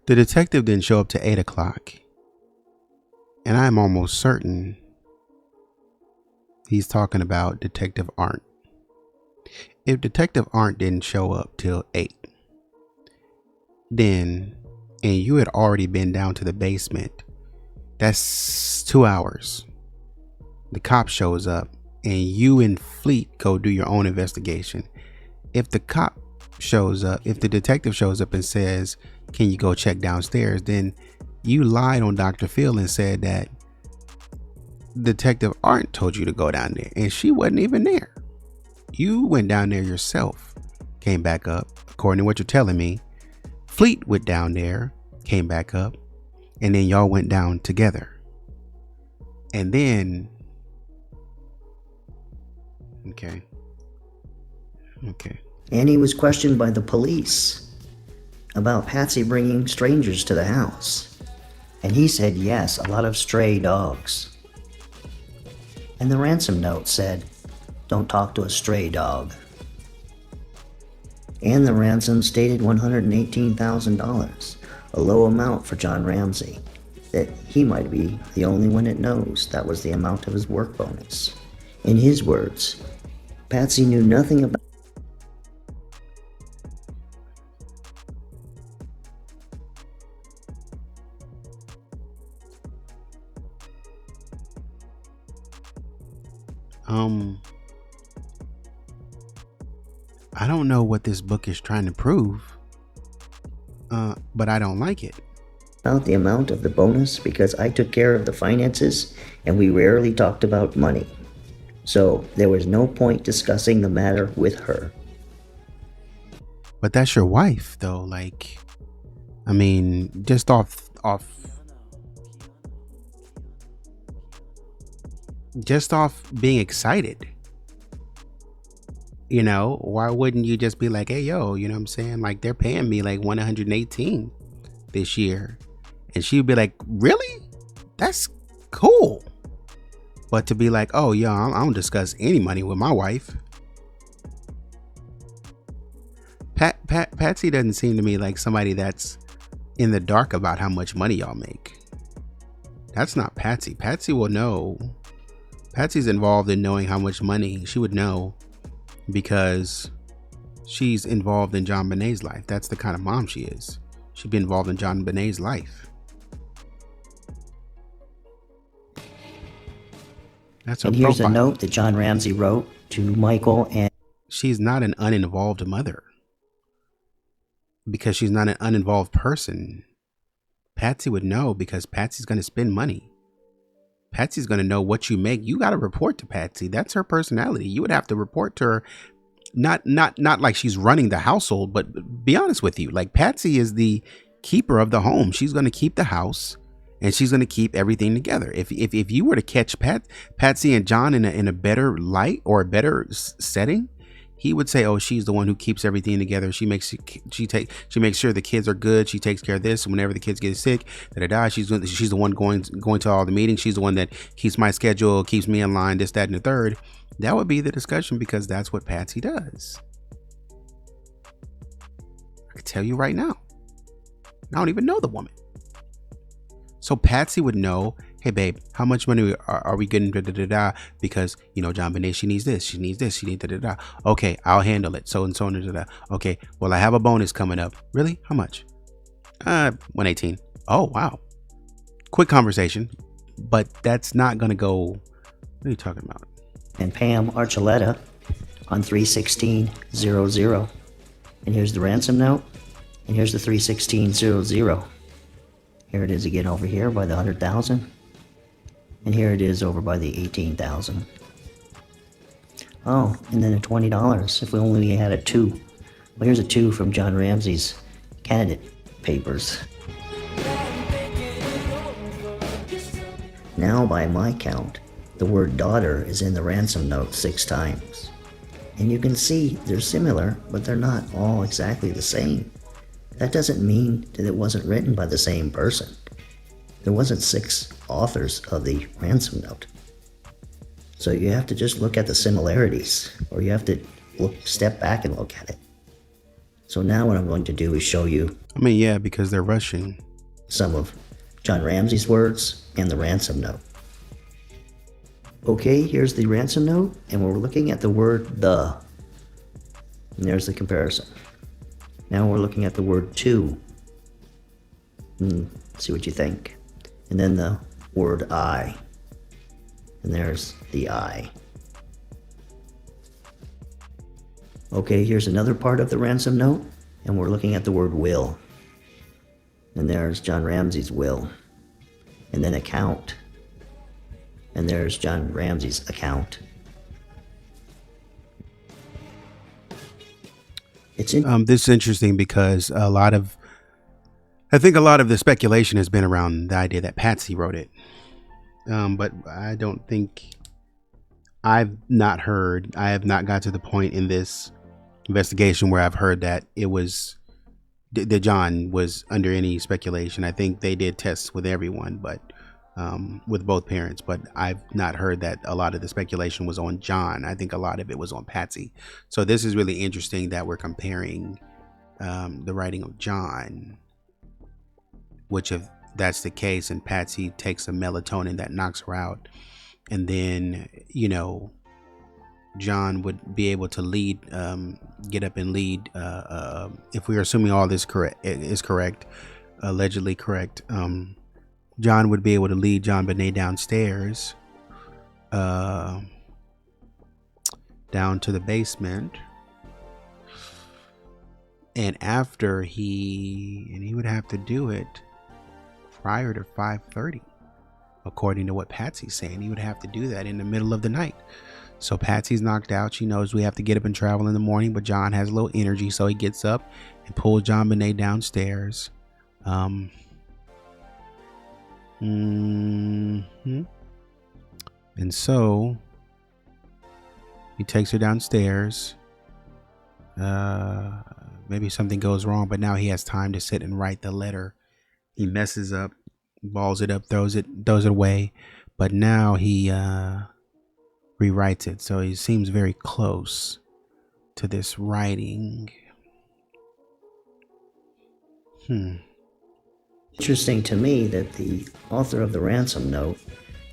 The detective didn't show up to 8 o'clock, and I'm almost certain he's talking about Detective Arndt. If Detective Arndt didn't show up till 8, then, and you had already been down to the basement, that's 2 hours. The cop shows up, and you and Fleet go do your own investigation. If the cop shows up, if the detective shows up and says, can you go check downstairs, then you lied on Dr. Phil and said that Detective Arndt told you to go down there, and she wasn't even there. You went down there yourself, came back up. According to what you're telling me, Fleet went down there, came back up, and then y'all went down together. And then, okay. And he was questioned by the police about Patsy bringing strangers to the house. And he said yes, a lot of stray dogs. And the ransom note said, don't talk to a stray dog. And the ransom stated $118,000, a low amount for John Ramsey, that he might be the only one that knows that was the amount of his work bonus. In his words, Patsy knew nothing about I don't know what this book is trying to prove, but I don't like it. about the amount of the bonus because I took care of the finances and we rarely talked about money. So there was no point discussing the matter with her. But that's your wife, though. Like, I mean, just off being excited. You know, why wouldn't you just be like, hey, yo, you know what I'm saying? Like, they're paying me like 118 this year. And she would be like, really? That's cool. But to be like, oh, yo, I don't discuss any money with my wife. Patsy doesn't seem to me like somebody that's in the dark about how much money y'all make. That's not Patsy. Patsy will know. Patsy's involved in knowing how much money she would know because she's involved in John Bonet's life. That's the kind of mom she is. She'd be involved in John Bonet's life. That's her and here's profile. a note that John Ramsey wrote to Michael, and she's not an uninvolved mother because she's not an uninvolved person. Patsy would know because Patsy's going to spend money. Patsy's going to know what you make. You got to report to Patsy. That's her personality. You would have to report to her. Not like she's running the household, but be honest with you. Like, Patsy is the keeper of the home. She's going to keep the house and she's going to keep everything together. If you were to catch Patsy and John in a better light or a better setting, he would say, oh, she's the one who keeps everything together. She makes sure the kids are good. She takes care of this. Whenever the kids get sick, she's the one going to all the meetings. She's the one that keeps my schedule, keeps me in line, this, that, and the third. That would be the discussion because that's what Patsy does. I can tell you right now. I don't even know the woman. So Patsy would know, hey, babe, how much money are we getting? Because, you know, John Bonet, she needs this. She needs this. She needs da. Okay, I'll handle it. So and so and da. Okay, well, I have a bonus coming up. Really? How much? 118. Oh, wow. Quick conversation. But that's not going to go. What are you talking about? And Pam Archuleta on 31600. And here's the ransom note. And here's the 31600. Here it is again over here by the 100,000. And here it is over by the 18,000. Oh, and then a $20 if we only had a 2. Well, here's a 2 from John Ramsey's candidate papers. Now, by my count, the word daughter is in the ransom note 6 times. And you can see they're similar, but they're not all exactly the same. That doesn't mean that it wasn't written by the same person. There wasn't 6 authors of the ransom note. So you have to just look at the similarities, or you have to step back and look at it. So now what I'm going to do is show you I mean, yeah, because they're rushing. some of John Ramsey's words and the ransom note. Okay, here's the ransom note, and we're looking at the word the. And there's the comparison. Now we're looking at the word to. See what you think. And then the word I. And there's the I. Okay, here's another part of the ransom note, and we're looking at the word will. And there's John Ramsey's will. And then account. And there's John Ramsey's account. This is interesting because I think a lot of the speculation has been around the idea that Patsy wrote it. But I don't think I have not got to the point in this investigation where I've heard that that John was under any speculation. I think they did tests with everyone, but with both parents, but I've not heard that a lot of the speculation was on John. I think a lot of it was on Patsy. So this is really interesting that we're comparing the writing of John, which if that's the case and Patsy takes some melatonin that knocks her out, and then John would be able to lead, get up and lead, if we are assuming all this is correct, allegedly correct, John would be able to lead JonBenet downstairs, down to the basement, and he would have to do it prior to 5:30, according to what Patsy's saying. He would have to do that in the middle of the night. So Patsy's knocked out. She knows we have to get up and travel in the morning, but John has a little energy, so he gets up and pulls JonBenet downstairs. And so he takes her downstairs. Maybe something goes wrong, but now he has time to sit and write the letter. He messes up, balls it up, throws it away, but now he rewrites it. So he seems very close to this writing. Interesting to me that the author of the ransom note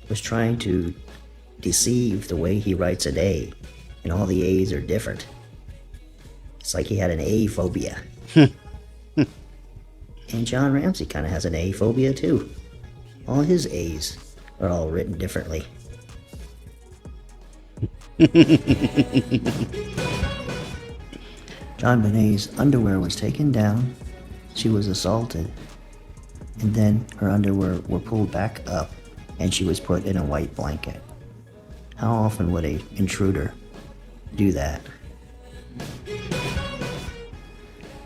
was trying to deceive the way he writes an A, and all the A's are different. It's like he had an A phobia. And John Ramsey kind of has an A phobia too. All his A's are all written differently. JonBenet's underwear was taken down, she was assaulted, and then her underwear were pulled back up and she was put in a white blanket. How often would an intruder do that?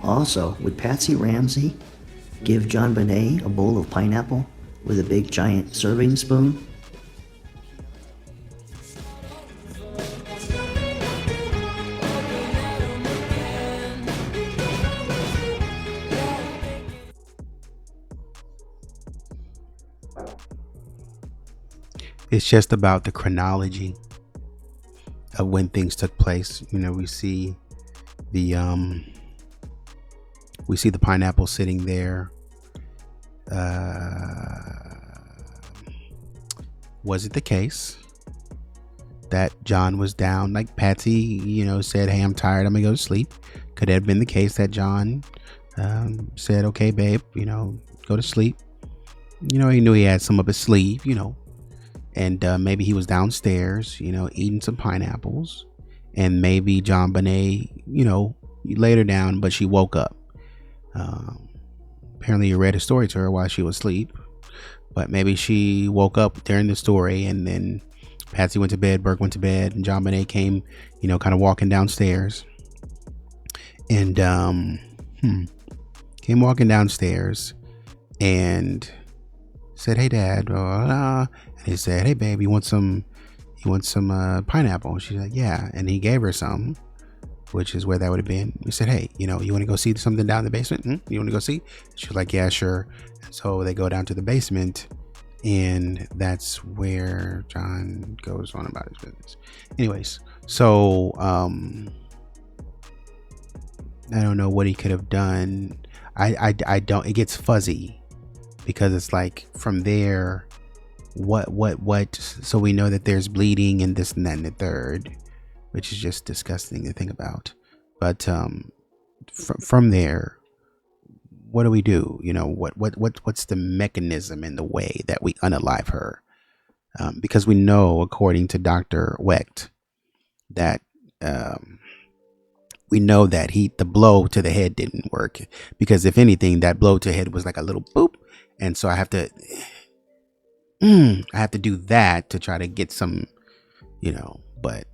Also, would Patsy Ramsey give JonBenet a bowl of pineapple with a big giant serving spoon? It's just about the chronology of when things took place. We see the pineapple sitting there. Was it the case that John was down, like Patsy, said, "Hey, I'm tired, I'm gonna go to sleep"? Could it have been the case that John said, "Okay, babe, go to sleep"? He knew he had some up his sleeve, and maybe he was downstairs, eating some pineapples, and maybe JonBenet, laid her down, but she woke up. Apparently you read a story to her while she was asleep, but maybe she woke up during the story, and then Patsy went to bed, Burke went to bed, and JonBenet came, kind of walking downstairs, and came walking downstairs and said, "Hey, Dad," and he said, "Hey, babe, you want some pineapple?" And she's like, "Yeah," and he gave her some, which is where that would have been. He said, "Hey, you want to go see something down in the basement? You want to go see?" She was like, "Yeah, sure." And so they go down to the basement, and that's where John goes on about his business. Anyways, so I don't know what he could have done. I don't. It gets fuzzy because it's like from there, what. So we know that there's bleeding and this and that and the third, which is just disgusting to think about. But from there, what do we do? You know, what's the mechanism in the way that we unalive her? Because we know, according to Dr. Wecht, that we know that the blow to the head didn't work, because if anything, that blow to the head was like a little boop, and so I have to do that to try to get some, but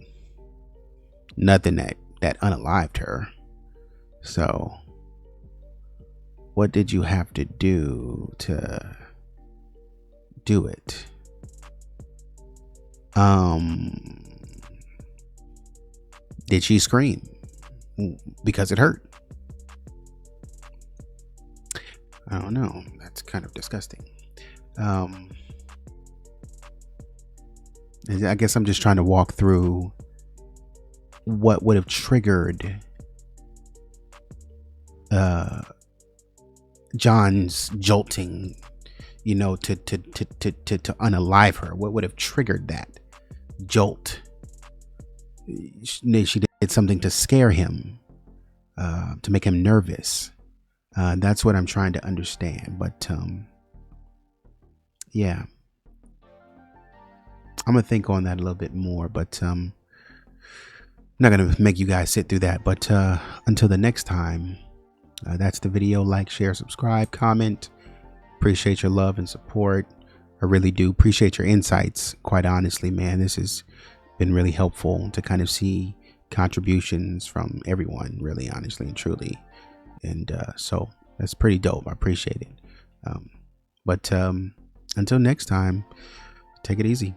nothing that unalived her. So what did you have to do to do it? Did she scream because it hurt? I don't know. That's kind of disgusting. I guess I'm just trying to walk through what would have triggered John's jolting, to unalive her. What would have triggered that jolt? She did something to scare him, to make him nervous. That's what I'm trying to understand. But yeah, I'm gonna think on that a little bit more. But I'm not gonna make you guys sit through that. But until the next time, that's the video. Like, share, subscribe, comment. Appreciate your love and support. I really do appreciate your insights. Quite honestly, man, this has been really helpful to kind of see contributions from everyone, really, honestly and truly. And so that's pretty dope. I appreciate it. But until next time, take it easy.